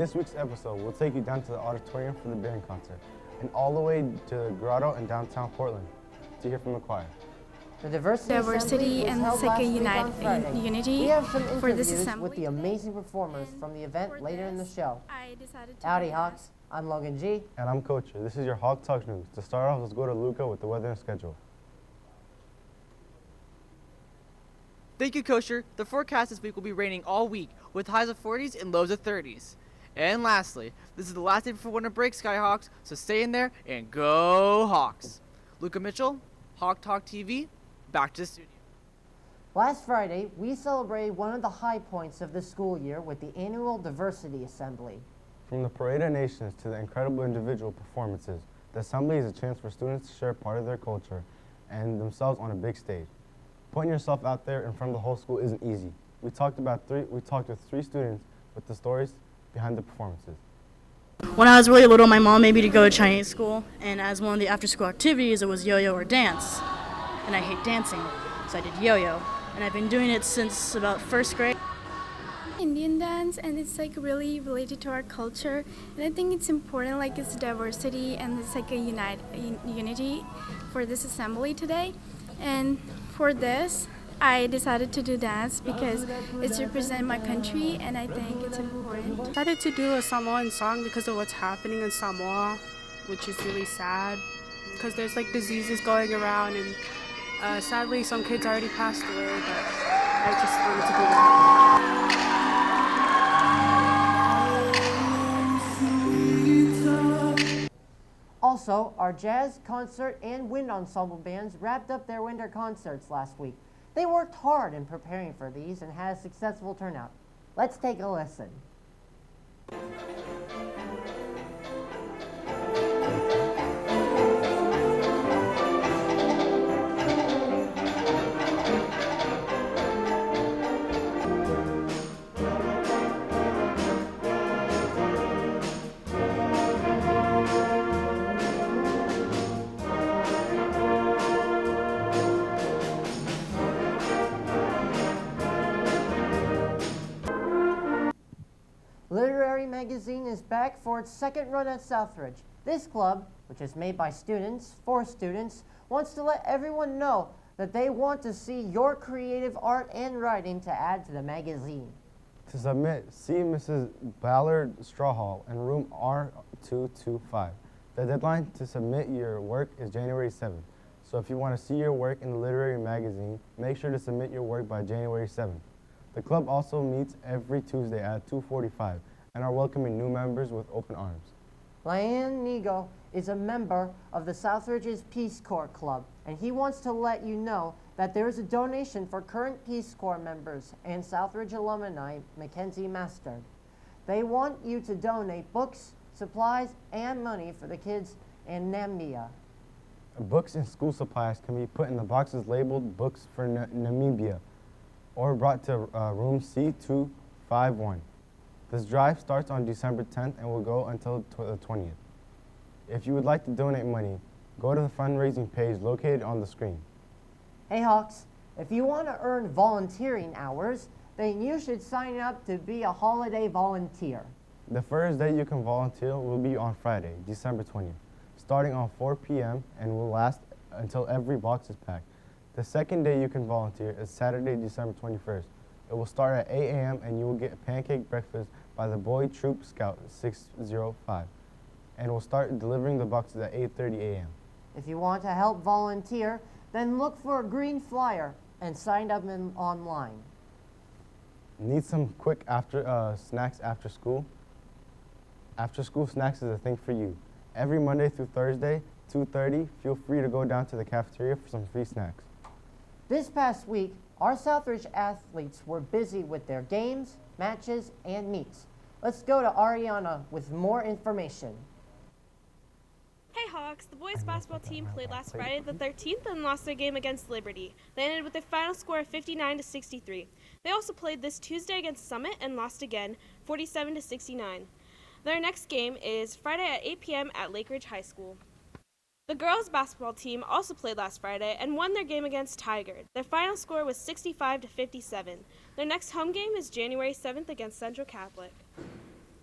this week's episode, we'll take you down to the auditorium for the band concert and all the way to the Grotto in downtown Portland to hear from the choir. The diversity and the second unity for this assembly. With the amazing performers from the event later in the show. Howdy Hawks, I'm Logan G. And I'm Coacher. This is your Hawk Talk News. To start off, let's go to Luca with the weather and schedule. Thank you, Kosher. The forecast this week will be raining all week, with highs of 40s and lows of 30s. And lastly, this is the last day before winter break, Skyhawks, so stay in there and go Hawks. Luca Mitchell, Hawk Talk TV, back to the studio. Last Friday, we celebrated one of the high points of the school year with the annual Diversity Assembly. From the Parade of Nations to the incredible individual performances, the assembly is a chance for students to share part of their culture and themselves on a big stage. Putting yourself out there in front of the whole school isn't easy. We talked with three students with the stories behind the performances. When I was really little, my mom made me to go to Chinese school, and as one of the after-school activities, it was yo-yo or dance. And I hate dancing, so I did yo-yo. And I've been doing it since about first grade. Indian dance, and it's like really related to our culture, and I think it's important, like it's diversity and it's like a unity for this assembly today. And for this, I decided to do dance because it's represent my country and I think it's important. I decided to do a Samoan song because of what's happening in Samoa, which is really sad because there's like diseases going around, and sadly some kids already passed away, but I just wanted to do that. Also, our jazz, concert, and wind ensemble bands wrapped up their winter concerts last week. They worked hard in preparing for these and had a successful turnout. Let's take a listen. Literary Magazine is back for its second run at Southridge. This club, which is made by students, for students, wants to let everyone know that they want to see your creative art and writing to add to the magazine. To submit, see Mrs. Ballard Strawhall in room R225. The deadline to submit your work is January 7th. So if you want to see your work in the Literary Magazine, make sure to submit your work by January 7th. The club also meets every Tuesday at 2:45 and are welcoming new members with open arms. Lyanne Nego is a member of the Southridge's Peace Corps Club, and he wants to let you know that there is a donation for current Peace Corps members and Southridge alumni Mackenzie Mastard. They want you to donate books, supplies, and money for the kids in NAMIBIA. Books and school supplies can be put in the boxes labeled Books for NAMIBIA or brought to room C251. This drive starts on December 10th and will go until the 20th. If you would like to donate money, go to the fundraising page located on the screen. Hey Hawks, if you want to earn volunteering hours, then you should sign up to be a holiday volunteer. The first day you can volunteer will be on Friday, December 20th, starting on 4 p.m. and will last until every box is packed. The second day you can volunteer is Saturday, December 21st. It will start at 8 a.m. and you will get pancake breakfast by the Boy Troop Scout 605 and will start delivering the boxes at 8:30 a.m. If you want to help volunteer, then look for a green flyer and sign up online. Need some quick snacks after school? After school snacks is a thing for you. Every Monday through Thursday, 2:30, feel free to go down to the cafeteria for some free snacks. This past week, our Southridge athletes were busy with their games, matches, and meets. Let's go to Ariana with more information. Hey Hawks, the boys basketball team played last Friday the 13th and lost their game against Liberty. They ended with a final score of 59-63. They also played this Tuesday against Summit and lost again, 47-69. Their next game is Friday at 8 p.m. at Lake Ridge High School. The girls basketball team also played last Friday and won their game against TIGARD. Their final score was 65-57. Their next home game is January 7th against Central Catholic.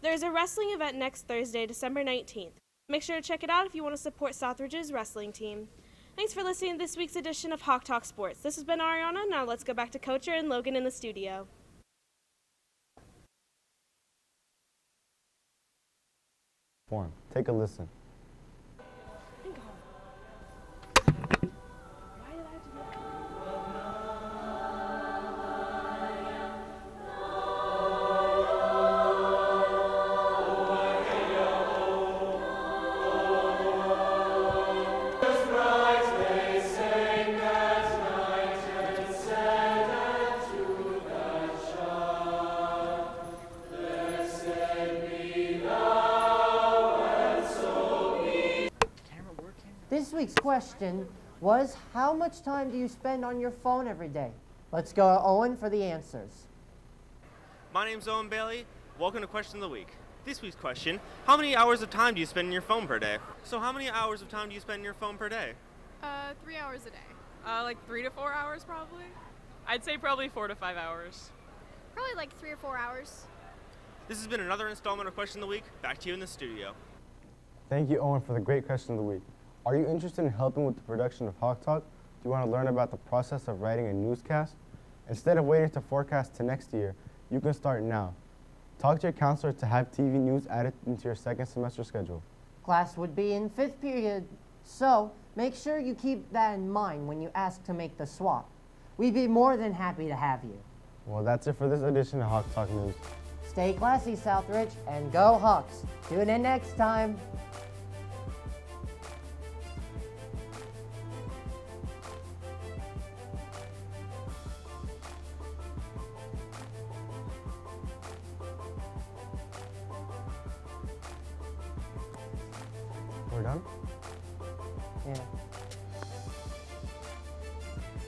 There's a wrestling event next Thursday, December 19th. Make sure to check it out if you want to support Southridge's wrestling team. Thanks for listening to this week's edition of Hawk Talk Sports. This has been Ariana. Now let's go back to Coacher and Logan in the studio. Take a listen. This week's question was, how much time do you spend on your phone every day? Let's go to Owen for the answers. My name's Owen Bailey. Welcome to Question of the Week. This week's question, how many hours of time do you spend in your phone per day? So how many hours of time do you spend in your phone per day? 3 hours a day. Like 3 to 4 hours probably. I'd say probably 4 to 5 hours. Probably like 3 or 4 hours. This has been another installment of Question of the Week. Back to you in the studio. Thank you, Owen, for the great question of the week. Are you interested in helping with the production of Hawk Talk? Do you want to learn about the process of writing a newscast? Instead of waiting to forecast to next year, you can start now. Talk to your counselor to have TV news added into your second semester schedule. Class would be in 5th period, so make sure you keep that in mind when you ask to make the swap. We'd be more than happy to have you. Well, that's it for this edition of Hawk Talk News. Stay classy, Southridge, and go Hawks. Tune in next time. We're done? Yeah.